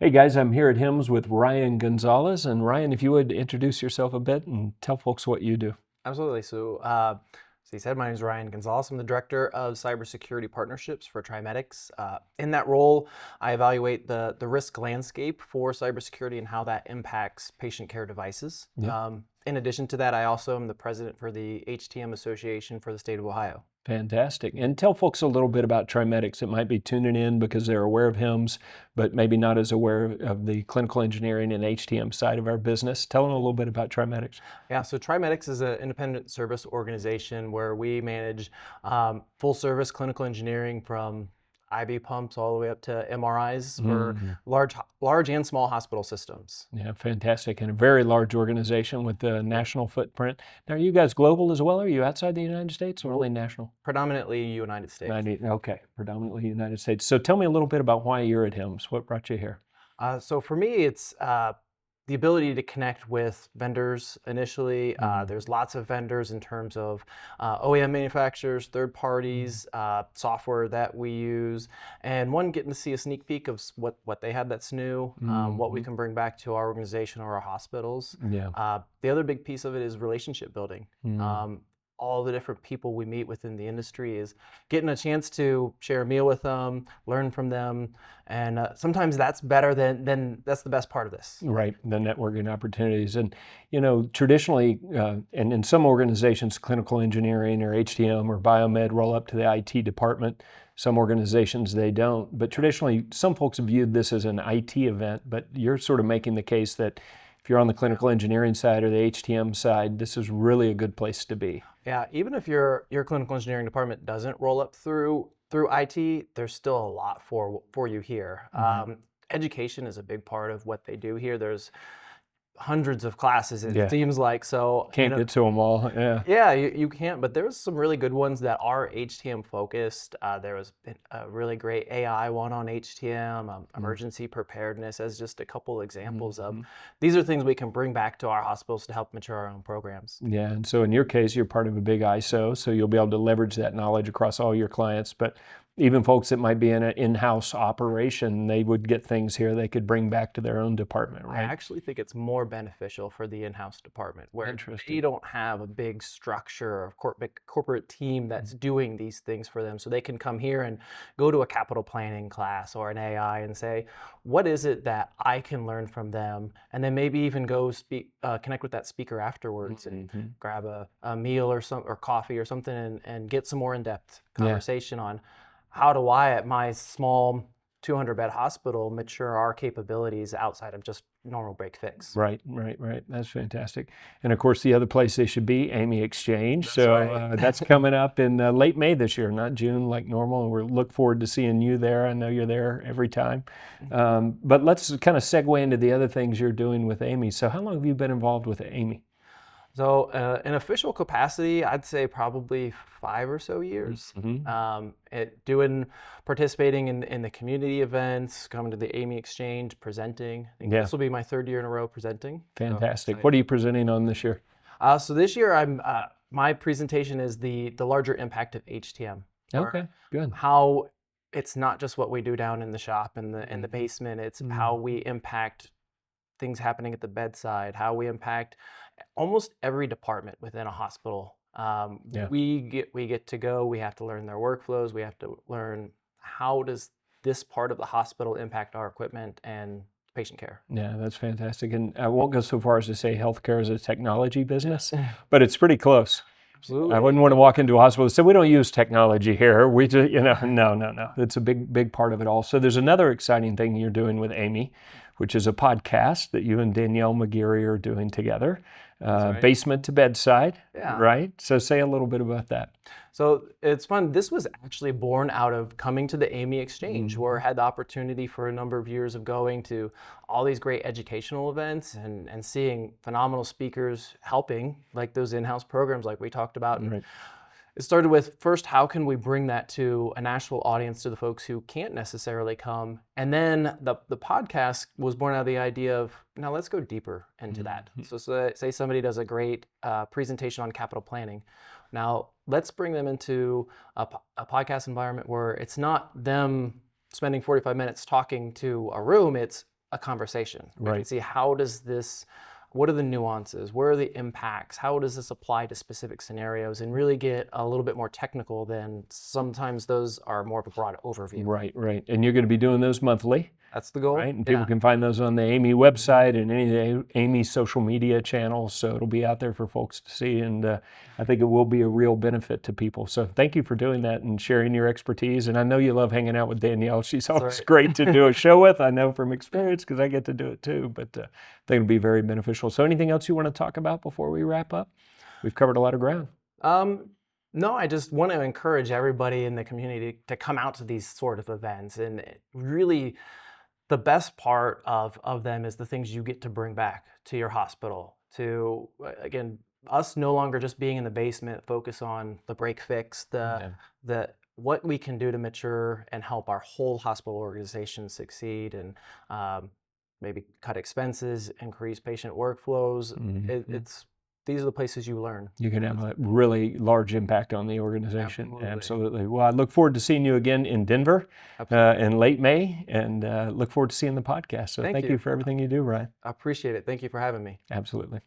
Hey guys, I'm here at HIMSS with Ryan Gonzalez. And Ryan, if you would introduce yourself a bit and tell folks what you do. Absolutely. So you said, my name is Ryan Gonzalez. I'm the Director of Cybersecurity Partnerships for TRIMEDX. In that role, I evaluate the risk landscape for cybersecurity and how that impacts patient care devices. Yeah, In addition to that, I also am the President for the HTM Association for the state of Ohio. fantastic. And tell folks a little bit about TRIMEDX that might be tuning in because they're aware of HIMSS, but maybe not as aware of the clinical engineering and HTM side of our business. Tell them a little bit about TRIMEDX. Yeah, so TRIMEDX is an independent service organization where we manage full service clinical engineering from IV pumps all the way up to MRIs for large and small hospital systems. Yeah, fantastic. And a very large organization with a national footprint. Now, are you guys global as well? Are you outside the United States or only national? Predominantly United States. Okay, predominantly United States. So tell me a little bit about why you're at HIMSS. What brought you here? So for me, it's the ability to connect with vendors initially. There's lots of vendors in terms of OEM manufacturers, third parties, software that we use, and getting to see a sneak peek of what they have that's new, what we can bring back to our organization or our hospitals. Yeah. The other big piece of it is relationship building. All the different people we meet within the industry is getting a chance to share a meal with them, learn from them, and sometimes that's better than that's the best part of this. Right, the networking opportunities. And, traditionally, and in some organizations, clinical engineering or HTM or biomed roll up to the IT department. Some organizations, they don't. But traditionally, some folks have viewed this as an IT event, but you're sort of making the case that if you're on the clinical engineering side or the HTM side, this is really a good place to be. Yeah, even if your clinical engineering department doesn't roll up through IT, there's still a lot for you here. Education is a big part of what they do here. There's hundreds of classes, it Yeah. seems like. So Can't get to them all. Yeah. yeah, you can't, but there's some really good ones that are HTM focused. There was a really great AI one on HTM, emergency preparedness, as just a couple examples of these are things we can bring back to our hospitals to help mature our own programs. Yeah, and so in your case, you're part of a big ISO, so you'll be able to leverage that knowledge across all your clients. But even folks that might be in an in-house operation, they would get things here they could bring back to their own department, I right? actually think it's more beneficial for the in-house department where Interesting. they don't have a big structure or corporate team that's doing these things for them. So they can come here and go to a capital planning class or an AI and say, what is it that I can learn from them? And then maybe even go connect with that speaker afterwards and grab a meal or coffee or something and get some more in-depth conversation on how do I, at my small 200-bed hospital, mature our capabilities outside of just normal break fix. Right. That's fantastic. And of course, the other place they should be, AAMI Exchange. That's So right. that's coming up in late May this year, not June like normal. And we look forward to seeing you there. I know you're there every time. But let's kind of segue into the other things you're doing with AAMI. So how long have you been involved with AAMI? So in official capacity, I'd say probably 5 or so years. Participating in the community events, coming to the AAMI Exchange, presenting. I think this will be my 3rd year in a row presenting. Fantastic. So What are you presenting on this year? so this year, my presentation is the larger impact of HTM. Okay, good. How it's not just what we do down in the shop in the basement. It's how we impact things happening at the bedside, how we impact almost every department within a hospital. We get to go, we have to learn their workflows, we have to learn how does this part of the hospital impact our equipment and patient care. Yeah, that's fantastic. And I won't go so far as to say healthcare is a technology business, but it's pretty close. Absolutely. I wouldn't want to walk into a hospital and say, we don't use technology here. We just, no. It's a big part of it all. So there's another exciting thing you're doing with AAMI, which is a podcast that you and Danielle McGeary are doing together, right. Basement to Bedside, Yeah. right? So say a little bit about that. So it's fun. This was actually born out of coming to the AAMI Exchange, where I had the opportunity for a number of years of going to all these great educational events and seeing phenomenal speakers helping, like those in-house programs like we talked about. And it started with, first, how can we bring that to a national audience, to the folks who can't necessarily come? And then the podcast was born out of the idea of, now let's go deeper into that. So say somebody does a great presentation on capital planning. Now let's bring them into a podcast environment where it's not them spending 45 minutes talking to a room, it's a conversation. We Right. can see what are the nuances, where are the impacts, how does this apply to specific scenarios, and really get a little bit more technical than sometimes those are more of a broad overview. Right, right. And you're going to be doing those monthly, That's the goal. right? And people can find those on the AAMI website and any of the AAMI social media channels. So it'll be out there for folks to see. And I think it will be a real benefit to people. So thank you for doing that and sharing your expertise. And I know you love hanging out with Danielle. She's always great to do a show with. I know from experience because I get to do it too. But I think it'll be very beneficial. So anything else you want to talk about before we wrap up? We've covered a lot of ground. No, I just want to encourage everybody in the community to come out to these sort of events. And really, the best part of them is the things you get to bring back to your hospital. To, again, us no longer just being in the basement, focus on the break fix, what we can do to mature and help our whole hospital organization succeed, and maybe cut expenses, increase patient workflows. These are the places you learn. You can have a really large impact on the organization. Absolutely. Absolutely. Well, I look forward to seeing you again in Denver in late May, and look forward to seeing the podcast. So thank you for everything you do, Ryan. I appreciate it. Thank you for having me. Absolutely.